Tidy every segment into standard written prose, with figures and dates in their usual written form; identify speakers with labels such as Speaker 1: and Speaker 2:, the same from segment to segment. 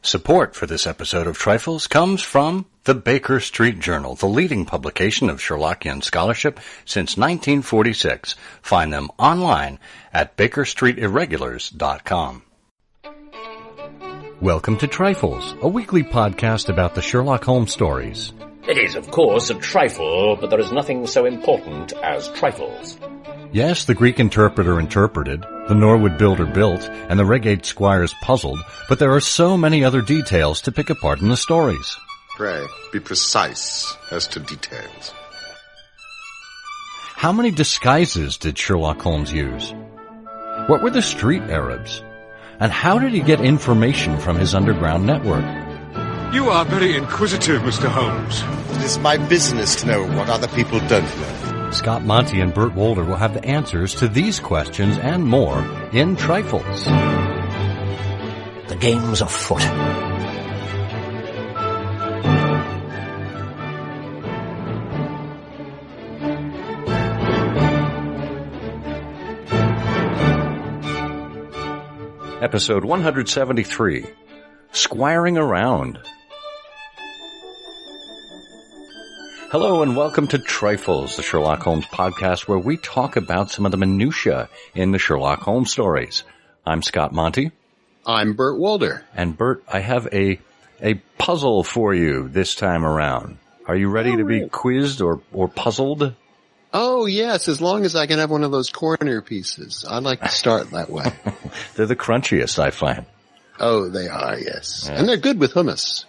Speaker 1: Support for this episode of Trifles comes from the Baker Street Journal, the leading publication of Sherlockian scholarship since 1946. Find them online at bakerstreetirregulars.com. Welcome to Trifles, a weekly podcast about the Sherlock Holmes stories.
Speaker 2: It is, of course, a trifle, but there is nothing so important as trifles.
Speaker 1: Yes, the Greek interpreter interpreted, the Norwood builder built, and the Reigate Squires puzzled, but there are so many other details to pick apart in the stories.
Speaker 3: Pray, be precise as to details.
Speaker 1: How many disguises did Sherlock Holmes use? What were the street Arabs? And how did he get information from his underground network?
Speaker 4: You are very inquisitive, Mr. Holmes.
Speaker 3: It is my business to know what other people don't know.
Speaker 1: Scott Monty and Bert Wolder will have the answers to these questions and more in Trifles.
Speaker 2: The game's afoot.
Speaker 1: Episode 173, Squiring Around. Hello and welcome to Trifles, the Sherlock Holmes podcast where we talk about some of the minutiae in the Sherlock Holmes stories. I'm Scott Monty.
Speaker 3: I'm Bert Wolder.
Speaker 1: And Bert, I have a puzzle for you this time around. Are you ready to be quizzed or puzzled?
Speaker 3: Oh, yes, as long as I can have one of those corner pieces. I like to start that way.
Speaker 1: They're the crunchiest, I find.
Speaker 3: Oh, they are, yes.
Speaker 1: Yeah.
Speaker 3: And they're good with hummus.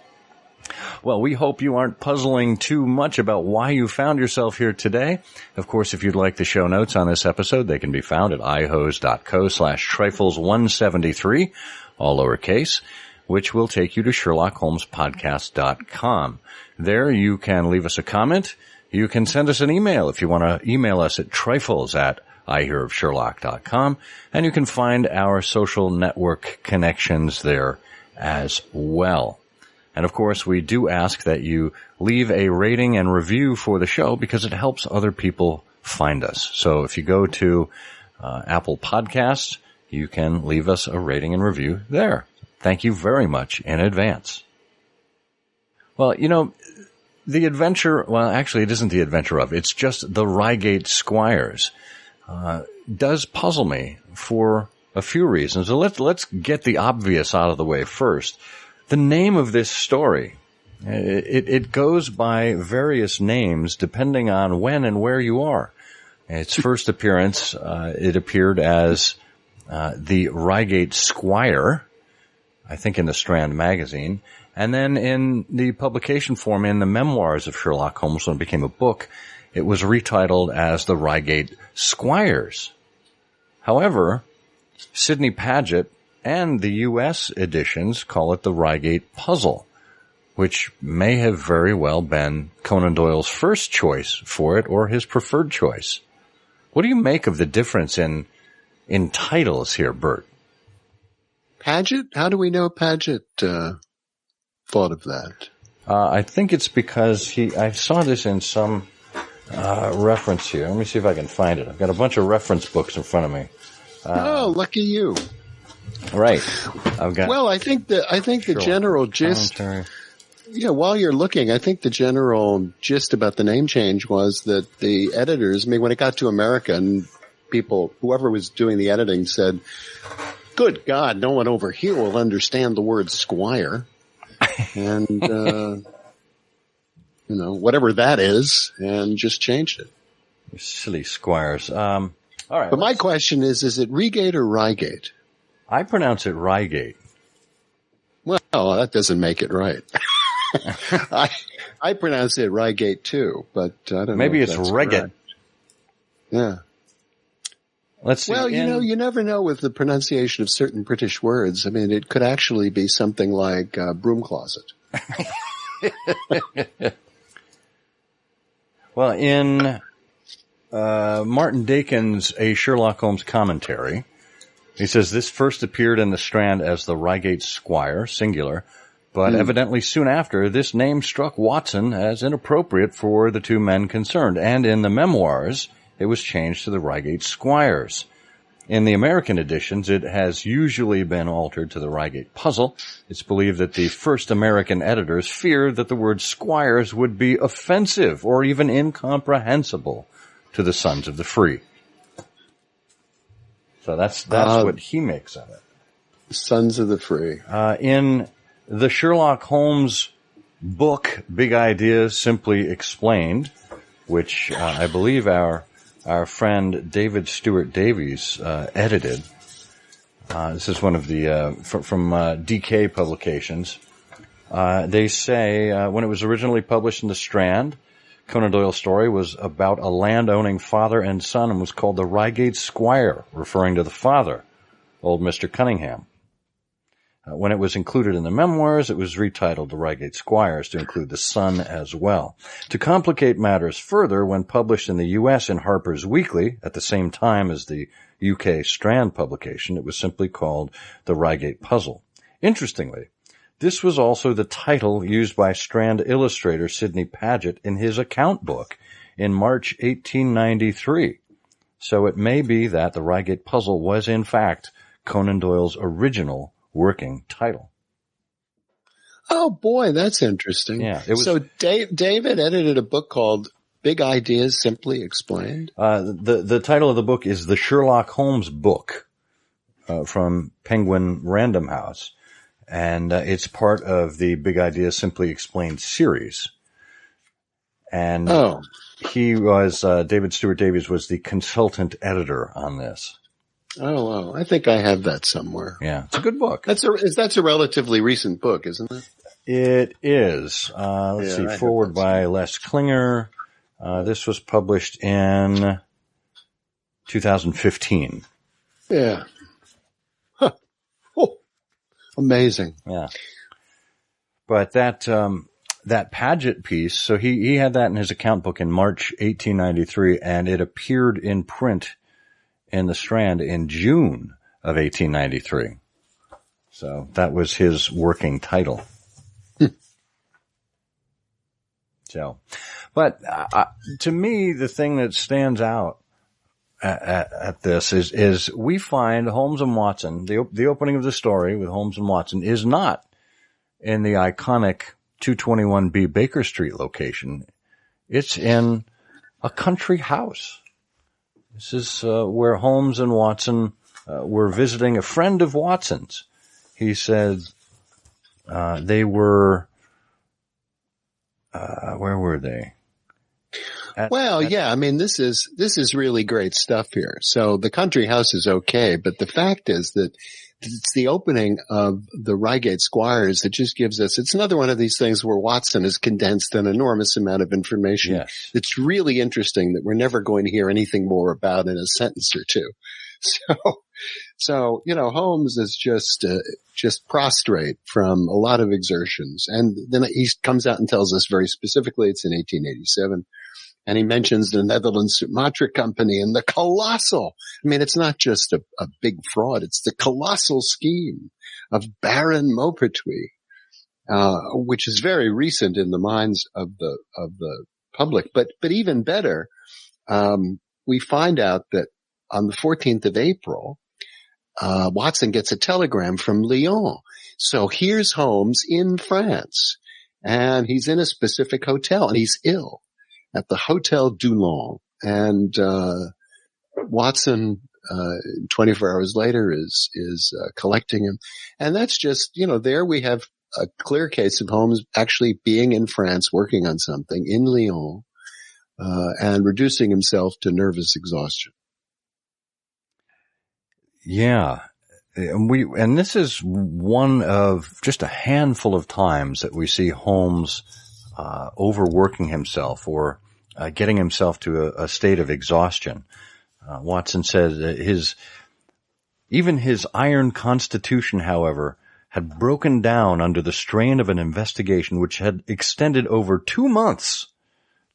Speaker 1: Well, we hope you aren't puzzling too much about why you found yourself here today. Of course, if you'd like the show notes on this episode, they can be found at ihose.co/trifles173, all lowercase, which will take you to SherlockHolmesPodcast.com. There you can leave us a comment. You can send us an email if you want to email us at trifles@ihearofsherlock.com, and you can find our social network connections there as well. And of course, we do ask that you leave a rating and review for the show because it helps other people find us. So if you go to Apple Podcasts, you can leave us a rating and review there. Thank you very much in advance. Well, you know, the adventure, well, actually it isn't the adventure of, it's just the Reigate Squires, does puzzle me for a few reasons. So let's get the obvious out of the way first. The name of this story, it goes by various names depending on when and where you are. Its first appearance, it appeared as the Reigate Squire, I think in the Strand magazine, and then in the publication form in the memoirs of Sherlock Holmes when it became a book, it was retitled as the Reigate Squires. However, Sidney Paget and the U.S. editions call it the Reigate Puzzle, which may have very well been Conan Doyle's first choice for it or his preferred choice. What do you make of the difference in titles here, Bert?
Speaker 3: Paget? How do we know Paget thought of that?
Speaker 1: I think it's because I saw this in some reference here. Let me see if I can find it. I've got a bunch of reference books in front of me.
Speaker 3: Oh, lucky you.
Speaker 1: Right.
Speaker 3: Well, I think the general gist, while you're looking, I think the general gist about the name change was that the editors, I mean, when it got to America and whoever was doing the editing said, good God, no one over here will understand the word squire. And, whatever that is, and just changed it.
Speaker 1: You silly squires. All right.
Speaker 3: But my question is it Reigate or Reigate?
Speaker 1: I pronounce it Reigate.
Speaker 3: Well, that doesn't make it right. I pronounce it Reigate too, but I don't know.
Speaker 1: Maybe it's Reigate.
Speaker 3: Yeah.
Speaker 1: Let's see.
Speaker 3: Well, you never know with the pronunciation of certain British words. I mean, it could actually be something like broom closet.
Speaker 1: Well, in Martin Dakin's A Sherlock Holmes Commentary, he says this first appeared in the Strand as the Reigate Squire, singular, but evidently soon after, this name struck Watson as inappropriate for the two men concerned, and in the memoirs, it was changed to the Reigate Squires. In the American editions, it has usually been altered to the Reigate puzzle. It's believed that the first American editors feared that the word squires would be offensive or even incomprehensible to the sons of the free. So that's what he makes of it.
Speaker 3: Sons of the free.
Speaker 1: In the Sherlock Holmes book, Big Ideas Simply Explained, which I believe our friend David Stewart Davies edited. This is one of the from DK Publications. They say when it was originally published in the Strand, Conan Doyle's story was about a land-owning father and son and was called the Reigate Squire, referring to the father, old Mr. Cunningham. When it was included in the memoirs, it was retitled The Reigate Squires to include the son as well. To complicate matters further, when published in the U.S. in Harper's Weekly, at the same time as the UK Strand publication, it was simply called The Reigate Puzzle. Interestingly, this was also the title used by Strand illustrator Sidney Paget in his account book in March 1893. So it may be that The Reigate Puzzle was, in fact, Conan Doyle's original working title.
Speaker 3: Oh boy, that's interesting.
Speaker 1: Yeah, it was,
Speaker 3: so David edited a book called Big Ideas Simply Explained.
Speaker 1: The title of the book is The Sherlock Holmes Book from Penguin Random House, and it's part of the Big Ideas Simply Explained series. And he was David Stewart Davies was the consultant editor on this.
Speaker 3: Oh, wow. I think I have that somewhere.
Speaker 1: Yeah. It's a good book.
Speaker 3: That's a relatively recent book, isn't it?
Speaker 1: It is. Let's see. Forward by Les Klinger. This was published in 2015.
Speaker 3: Yeah. Huh. Oh, amazing.
Speaker 1: Yeah. But that Paget piece, so he had that in his account book in March 1893, and it appeared in print in the Strand in June of 1893. So that was his working title. But to me, the thing that stands out at this is we find Holmes and Watson, the opening of the story with Holmes and Watson is not in the iconic 221B Baker Street location. It's in a country house. This is where Holmes and Watson were visiting a friend of Watson's. He said they were, where were they?
Speaker 3: I mean, this is really great stuff here. So the country house is okay, but the fact is that it's the opening of the Reigate Squires that just gives us, it's another one of these things where Watson has condensed an enormous amount of information.
Speaker 1: Yes.
Speaker 3: It's really interesting that we're never going to hear anything more about in a sentence or two. So, Holmes is just prostrate from a lot of exertions. And then he comes out and tells us very specifically it's in 1887. And he mentions the Netherlands Sumatra Company and the colossal, it's not just a big fraud, it's the colossal scheme of Baron Maupertuis, which is very recent in the minds of the public. But even better, we find out that on the 14th of April, Watson gets a telegram from Lyon. So here's Holmes in France, and he's in a specific hotel, and he's ill at the Hotel Dulon. And Watson, 24 hours later, is collecting him. And that's just, there we have a clear case of Holmes actually being in France, working on something in Lyon, and reducing himself to nervous exhaustion.
Speaker 1: Yeah. And this is one of just a handful of times that we see Holmes overworking himself or getting himself to a state of exhaustion. Watson says even his iron constitution, however, had broken down under the strain of an investigation which had extended over 2 months,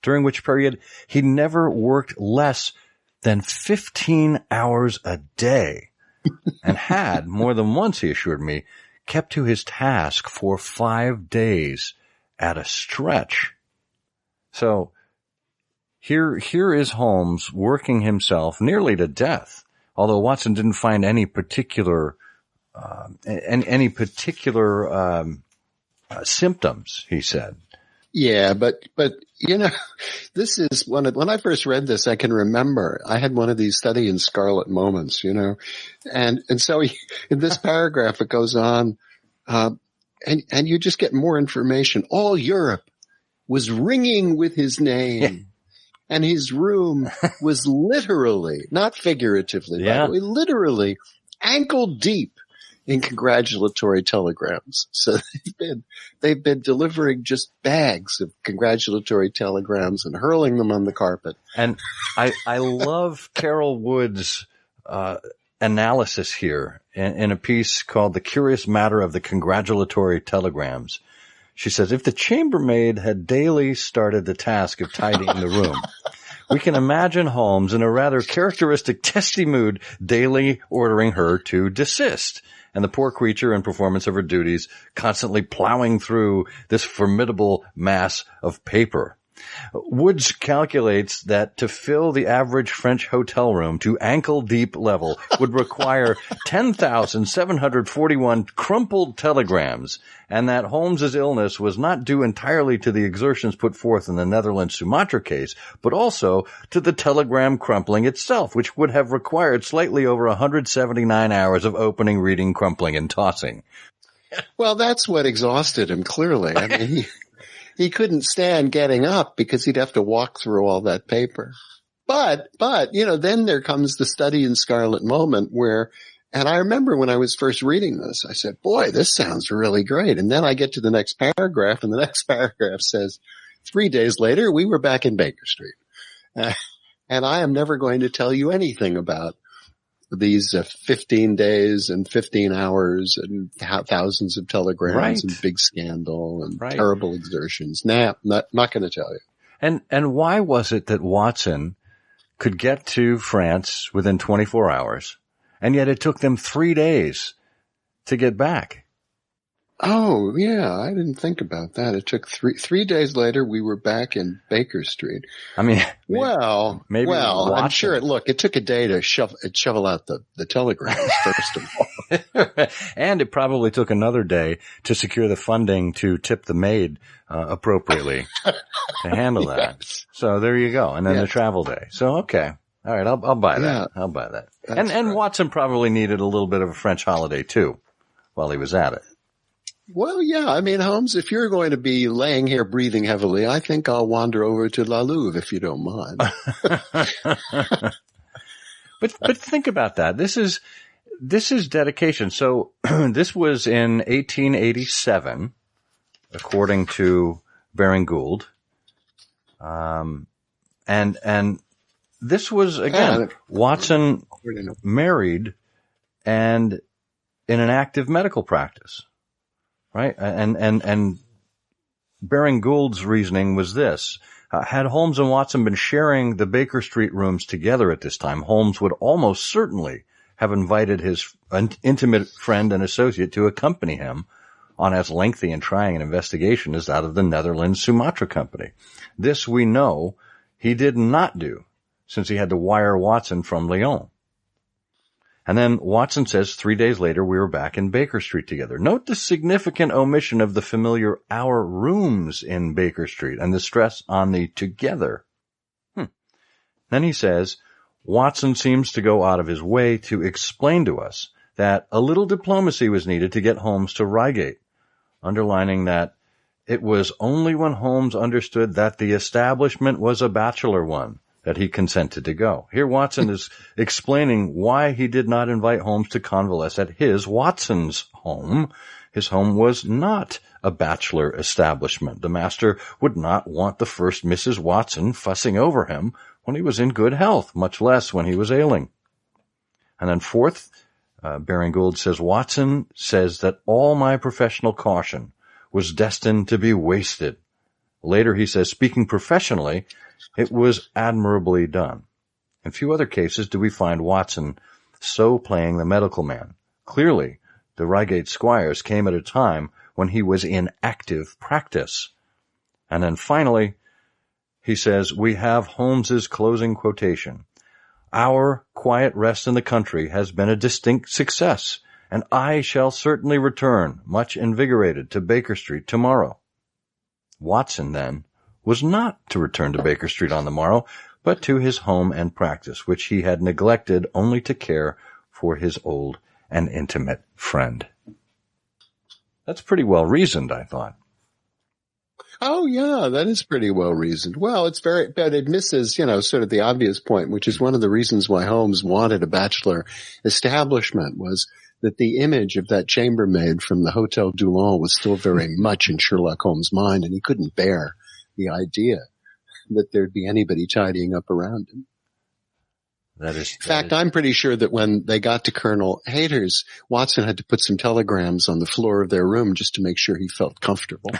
Speaker 1: during which period he never worked less than 15 hours a day, and had, more than once, he assured me, kept to his task for 5 days at a stretch. So here is Holmes working himself nearly to death although Watson didn't find any particular symptoms, he said.
Speaker 3: Yeah, but this is when I first read this, I can remember I had one of these study in scarlet moments, and so in this paragraph it goes on, and you just get more information. All Europe was ringing with his name. And his room was literally, not figuratively, by the way, literally ankle deep in congratulatory telegrams. So they've been delivering just bags of congratulatory telegrams and hurling them on the carpet.
Speaker 1: And I love Carol Wood's analysis here in a piece called "The Curious Matter of the Congratulatory Telegrams." She says, if the chambermaid had daily started the task of tidying the room, we can imagine Holmes in a rather characteristic testy mood daily ordering her to desist, and the poor creature in performance of her duties constantly plowing through this formidable mass of paper. Woods calculates that to fill the average French hotel room to ankle-deep level would require 10,741 crumpled telegrams, and that Holmes's illness was not due entirely to the exertions put forth in the Netherlands-Sumatra case, but also to the telegram crumpling itself, which would have required slightly over 179 hours of opening, reading, crumpling, and tossing.
Speaker 3: Well, that's what exhausted him, clearly. I mean, he couldn't stand getting up because he'd have to walk through all that paper. But, then there comes the study in scarlet moment where, and I remember when I was first reading this, I said, boy, this sounds really great. And then I get to the next paragraph, and the next paragraph says, 3 days later, we were back in Baker Street. And I am never going to tell you anything about these 15 days and 15 hours and thousands of telegrams and big scandal and terrible exertions. Nah, not going to tell you.
Speaker 1: And why was it that Watson could get to France within 24 hours, and yet it took them 3 days to get back?
Speaker 3: Oh, yeah, I didn't think about that. It took 3 days later, we were back in Baker Street.
Speaker 1: I mean,
Speaker 3: maybe I'm sure it took a day to shovel out the telegrams, first of all.
Speaker 1: And it probably took another day to secure the funding to tip the maid appropriately to handle that.
Speaker 3: Yes.
Speaker 1: So there you go. And then the travel day. So, okay. All right, I'll buy that. I'll buy that. And Watson probably needed a little bit of a French holiday, too, while he was at it.
Speaker 3: Well, yeah. I mean, Holmes, if you're going to be laying here breathing heavily, I think I'll wander over to La Louvre if you don't mind.
Speaker 1: But think about that. This is dedication. So this was in 1887, according to Baring Gould. And this was, again, Watson married and in an active medical practice. Right? And Baring Gould's reasoning was this. Had Holmes and Watson been sharing the Baker Street rooms together at this time, Holmes would almost certainly have invited his intimate friend and associate to accompany him on as lengthy and trying an investigation as that of the Netherlands Sumatra Company. This we know he did not do, since he had to wire Watson from Lyon. And then Watson says 3 days later we were back in Baker Street together. Note the significant omission of the familiar "our rooms in Baker Street" and the stress on the "together." Then he says, Watson seems to go out of his way to explain to us that a little diplomacy was needed to get Holmes to Reigate, underlining that it was only when Holmes understood that the establishment was a bachelor one that he consented to go. Here Watson is explaining why he did not invite Holmes to convalesce at Watson's home. His home was not a bachelor establishment. The master would not want the first Mrs. Watson fussing over him when he was in good health, much less when he was ailing. And then fourth, Baring Gould says, Watson says that all my professional caution was destined to be wasted. Later he says, speaking professionally, it was admirably done. In few other cases do we find Watson so playing the medical man. Clearly, the Reigate Squires came at a time when he was in active practice. And then finally, he says, we have Holmes's closing quotation. Our quiet rest in the country has been a distinct success, and I shall certainly return, much invigorated, to Baker Street tomorrow. Watson, then, was not to return to Baker Street on the morrow, but to his home and practice, which he had neglected only to care for his old and intimate friend. That's pretty well reasoned, I thought.
Speaker 3: Oh, yeah, that is pretty well reasoned. Well, but it misses, sort of the obvious point, which is one of the reasons why Holmes wanted a bachelor establishment, was that the image of that chambermaid from the Hotel Dulon was still very much in Sherlock Holmes' mind, and he couldn't bear the idea that there'd be anybody tidying up around him. In fact, I'm pretty sure that when they got to Colonel Hayter's, Watson had to put some telegrams on the floor of their room just to make sure he felt comfortable.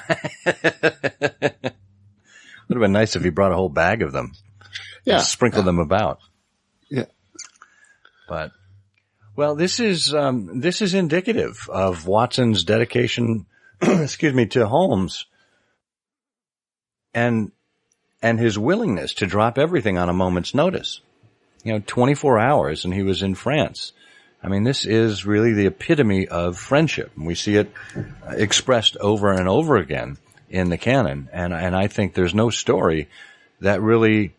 Speaker 1: Would have been nice if he brought a whole bag of them.
Speaker 3: Yeah.
Speaker 1: Sprinkle them about.
Speaker 3: Yeah.
Speaker 1: But, well, this is indicative of Watson's dedication, to Holmes and his willingness to drop everything on a moment's notice. 24 hours and he was in France. I mean, this is really the epitome of friendship. We see it expressed over and over again in the canon. And I think there's no story that really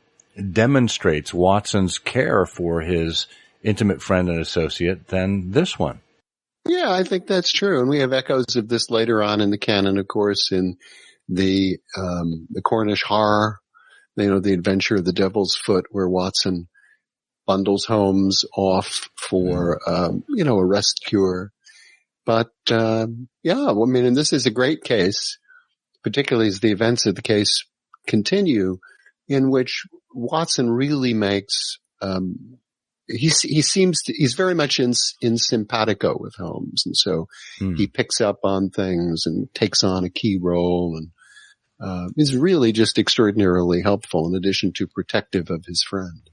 Speaker 1: demonstrates Watson's care for his intimate friend and associate than this one.
Speaker 3: Yeah, I think that's true. And we have echoes of this later on in the canon, of course, in the Cornish horror, the Adventure of the Devil's Foot, where Watson bundles Holmes off for, a rest cure. But, and this is a great case, particularly as the events of the case continue, in which Watson really makes, he's very much in simpatico with Holmes. And so he picks up on things and takes on a key role and, is really just extraordinarily helpful in addition to protective of his friend.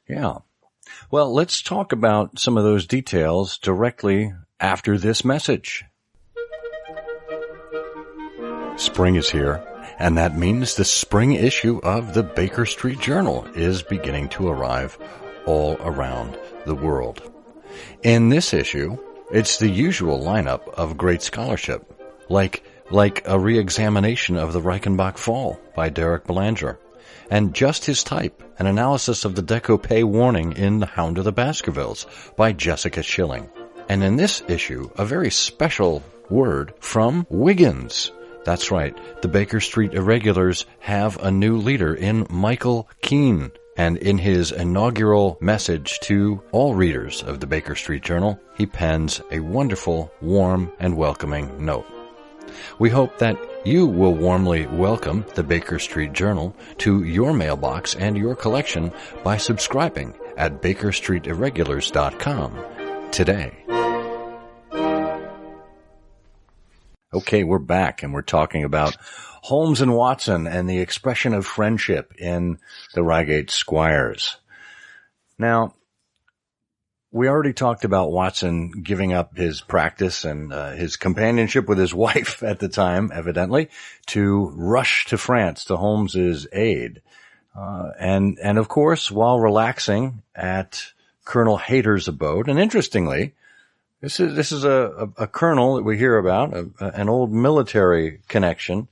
Speaker 1: Yeah. Well, let's talk about some of those details directly after this message. Spring is here, and that means the spring issue of the Baker Street Journal is beginning to arrive all around the world. In this issue, it's the usual lineup of great scholarship, like a re-examination of the Reichenbach Fall by Derek Belanger, and just his type, an analysis of the Decopay warning in The Hound of the Baskervilles by Jessica Schilling. And in this issue, a very special word from Wiggins. That's right, the Baker Street Irregulars have a new leader in Michael Keene. And in his inaugural message to all readers of the Baker Street Journal, he pens a wonderful, warm, and welcoming note. We hope that you will warmly welcome the Baker Street Journal to your mailbox and your collection by subscribing at BakerStreetIrregulars.com today. Okay, we're back and we're talking about Holmes and Watson and the expression of friendship in the Reigate Squires. Now, we already talked about Watson giving up his practice and his companionship with his wife at the time, evidently, to rush to France to Holmes's aid. And of course, while relaxing at Colonel Hayter's abode, and interestingly, this is a colonel that we hear about, an old military connection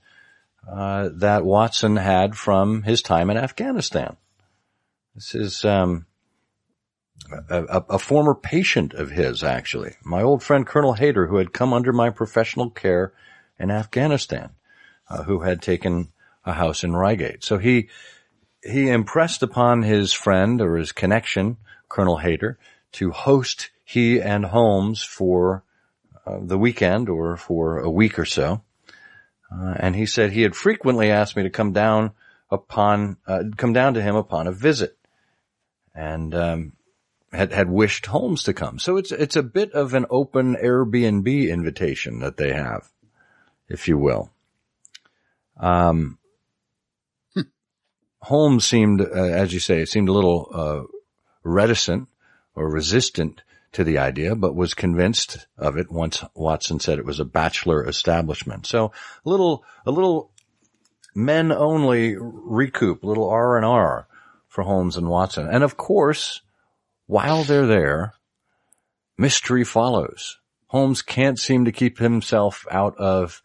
Speaker 1: that Watson had from his time in Afghanistan. This is a former patient of his, actually. My old friend Colonel Hayter, who had come under my professional care in Afghanistan, who had taken a house in Reigate. So he impressed upon his friend or his connection, Colonel Hayter, to host he and Holmes for the weekend or for a week or so. And he said he had frequently asked me to come down to him upon a visit, and had wished Holmes to come. So it's a bit of an open Airbnb invitation that they have, if you will. Holmes seemed, as you say, a little reticent or resistant to the idea, but was convinced of it once Watson said it was a bachelor establishment. So a little men only recoup, little R&R for Holmes and Watson. And of course, while they're there, mystery follows. Holmes can't seem to keep himself out of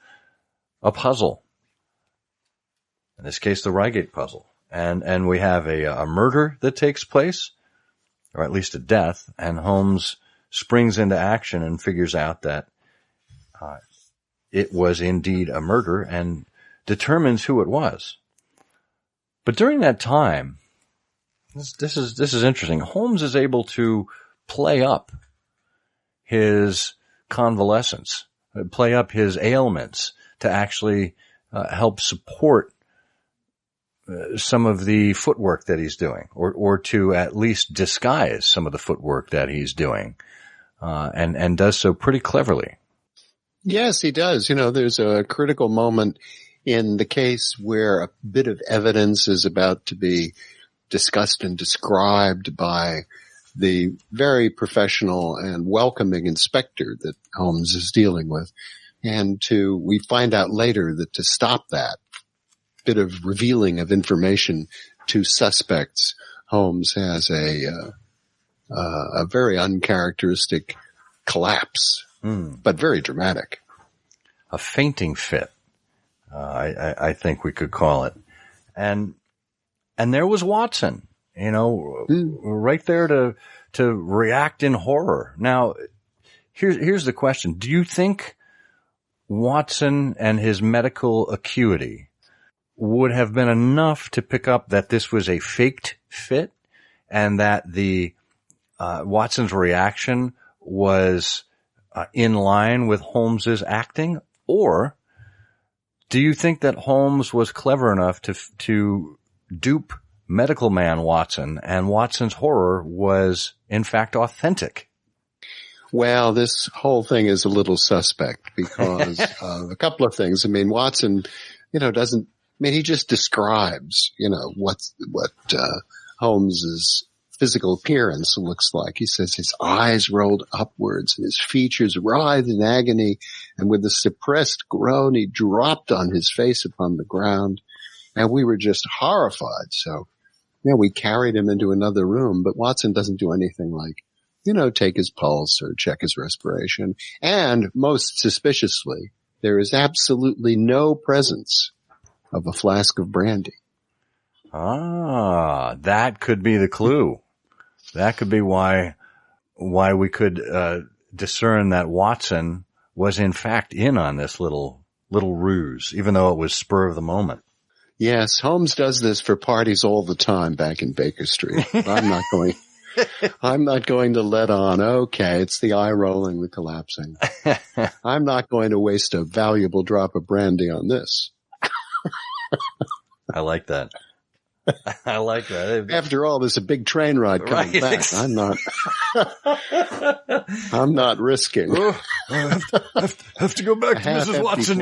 Speaker 1: a puzzle. In this case, the Reigate puzzle. And we have a murder that takes place, or at least a death, and Holmes springs into action and figures out that it was indeed a murder and determines who it was. But during that time, this is interesting. Holmes is able to play up his convalescence, play up his ailments to actually help support some of the footwork that he's doing, or to at least disguise some of the footwork that he's doing, and does so pretty cleverly.
Speaker 3: Yes, he does. There's a critical moment in the case where a bit of evidence is about to be discussed and described by the very professional and welcoming inspector that Holmes is dealing with. And we find out later that to stop that bit of revealing of information to suspects, Holmes has a very uncharacteristic collapse, but very dramatic.
Speaker 1: A fainting fit, I think we could call it. And there was Watson, right there to react in horror. Now, here's the question. Do you think Watson and his medical acuity would have been enough to pick up that this was a faked fit and that the Watson's reaction was in line with Holmes's acting? Or do you think that Holmes was clever enough to dupe medical man Watson, and Watson's horror was in fact authentic?
Speaker 3: Well, this whole thing is a little suspect because of a couple of things. I mean, Watson, he just describes, what Holmes's physical appearance looks like. He says his eyes rolled upwards and his features writhed in agony, and with a suppressed groan, he dropped on his face upon the ground, and we were just horrified. So, we carried him into another room, but Watson doesn't do anything like, take his pulse or check his respiration. And most suspiciously, there is absolutely no presence of a flask of brandy.
Speaker 1: Ah, that could be the clue. That could be why we could discern that Watson was in fact in on this little ruse, even though it was spur of the moment.
Speaker 3: Yes, Holmes does this for parties all the time back in Baker Street. I'm not going to let on. Okay, it's the eye rolling, the collapsing. I'm not going to waste a valuable drop of brandy on this.
Speaker 1: I like that. I like that.
Speaker 3: After all, there's a big train ride coming back. I'm not risking.
Speaker 1: Oh, I have to go back to Mrs. Watson,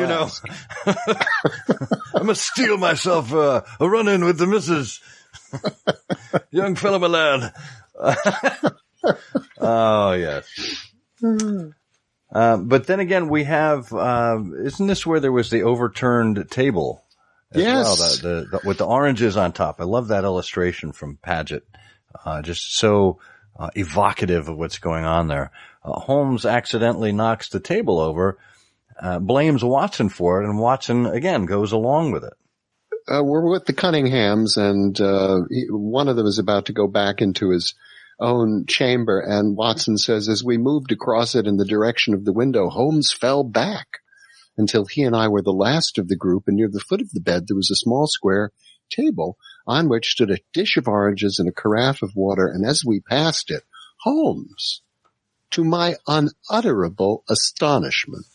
Speaker 1: I must steel myself a run-in with the missus. Young fellow, my lad. Oh, yes. But then again, we have, isn't this where there was the overturned table?
Speaker 3: Yes.
Speaker 1: Well, with the oranges on top. I love that illustration from Paget. Just so evocative of what's going on there. Holmes accidentally knocks the table over, blames Watson for it, and Watson again goes along with it.
Speaker 3: We're with the Cunninghams, and one of them is about to go back into his own chamber, and Watson says, as we moved across it in the direction of the window, Holmes fell back until he and I were the last of the group, and near the foot of the bed there was a small square table on which stood a dish of oranges and a carafe of water, and as we passed it, Holmes, to my unutterable astonishment,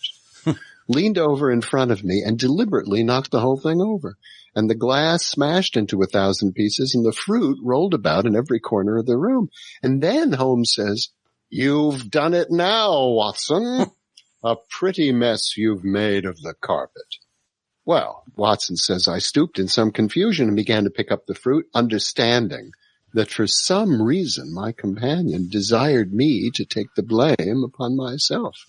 Speaker 3: leaned over in front of me and deliberately knocked the whole thing over. And the glass smashed into 1,000 pieces, and the fruit rolled about in every corner of the room. And then Holmes says, "You've done it now, Watson. A pretty mess you've made of the carpet." Well, Watson says, I stooped in some confusion and began to pick up the fruit, understanding that for some reason my companion desired me to take the blame upon myself.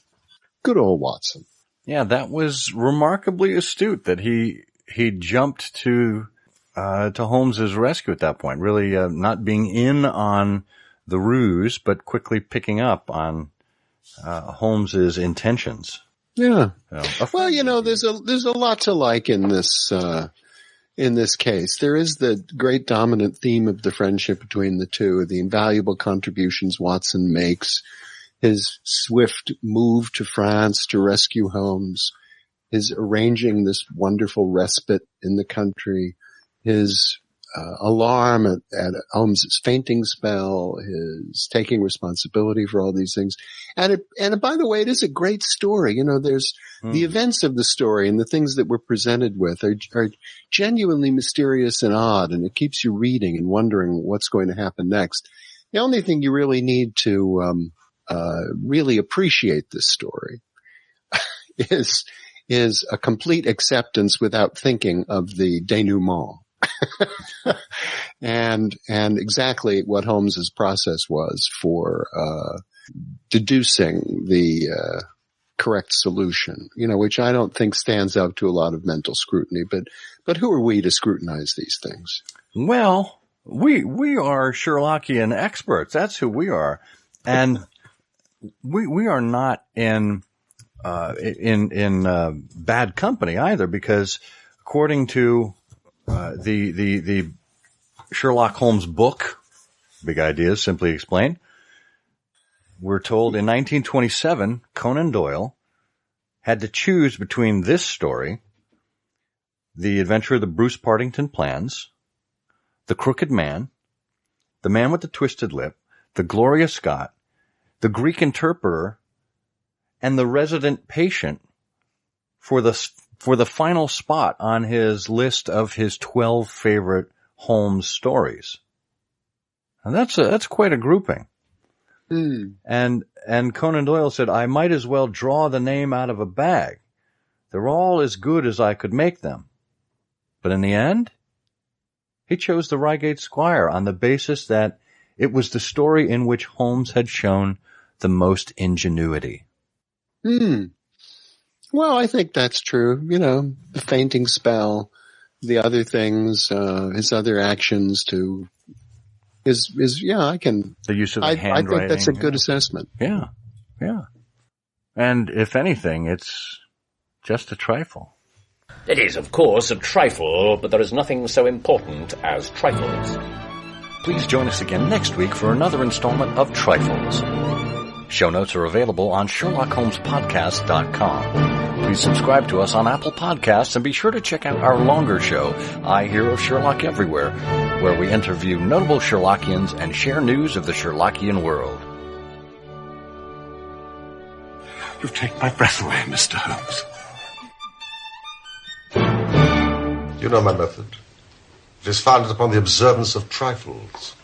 Speaker 3: Good old Watson.
Speaker 1: Yeah, that was remarkably astute that he jumped to Holmes's rescue at that point, really not being in on the ruse, but quickly picking up on Holmes's intentions.
Speaker 3: Yeah. Well, you know, there's a lot to like in this case. There is the great dominant theme of the friendship between the two, the invaluable contributions Watson makes, his swift move to France to rescue Holmes, his arranging this wonderful respite in the country, his alarm at Holmes's fainting spell, his taking responsibility for all these things. And by the way, it is a great story. You know, there's the events of the story and the things that we're presented with are genuinely mysterious and odd, and it keeps you reading and wondering what's going to happen next. The only thing you really need to really appreciate this story is a complete acceptance without thinking of the denouement. and exactly what Holmes's process was for deducing the correct solution, you know, which I don't think stands up to a lot of mental scrutiny. But who are we to scrutinize these things?
Speaker 1: Well, we are Sherlockian experts. That's who we are, and we are not in bad company either, because according to the Sherlock Holmes book, Big Ideas Simply Explained, we're told in 1927, Conan Doyle had to choose between this story, The Adventure of the Bruce Partington Plans, The Crooked Man, The Man with the Twisted Lip, The Gloria Scott, The Greek Interpreter, and The Resident Patient for the final spot on his list of his 12 favorite Holmes stories. And that's quite a grouping. And Conan Doyle said, I might as well draw the name out of a bag. They're all as good as I could make them. But in the end, he chose the Reigate Squire on the basis that it was the story in which Holmes had shown the most ingenuity.
Speaker 3: Well, I think that's true. You know, the fainting spell, the other things, his other actions to the
Speaker 1: use of the handwriting.
Speaker 3: I think that's a good assessment.
Speaker 1: Yeah. And if anything, it's just a trifle.
Speaker 2: It is, of course, a trifle, but there is nothing so important as trifles.
Speaker 1: Please join us again next week for another installment of Trifles. Show notes are available on SherlockHolmesPodcast.com. Please subscribe to us on Apple Podcasts and be sure to check out our longer show, I Hear of Sherlock Everywhere, where we interview notable Sherlockians and share news of the Sherlockian world.
Speaker 4: You've taken my breath away, Mr. Holmes.
Speaker 5: You know my method. It is founded upon the observance of trifles.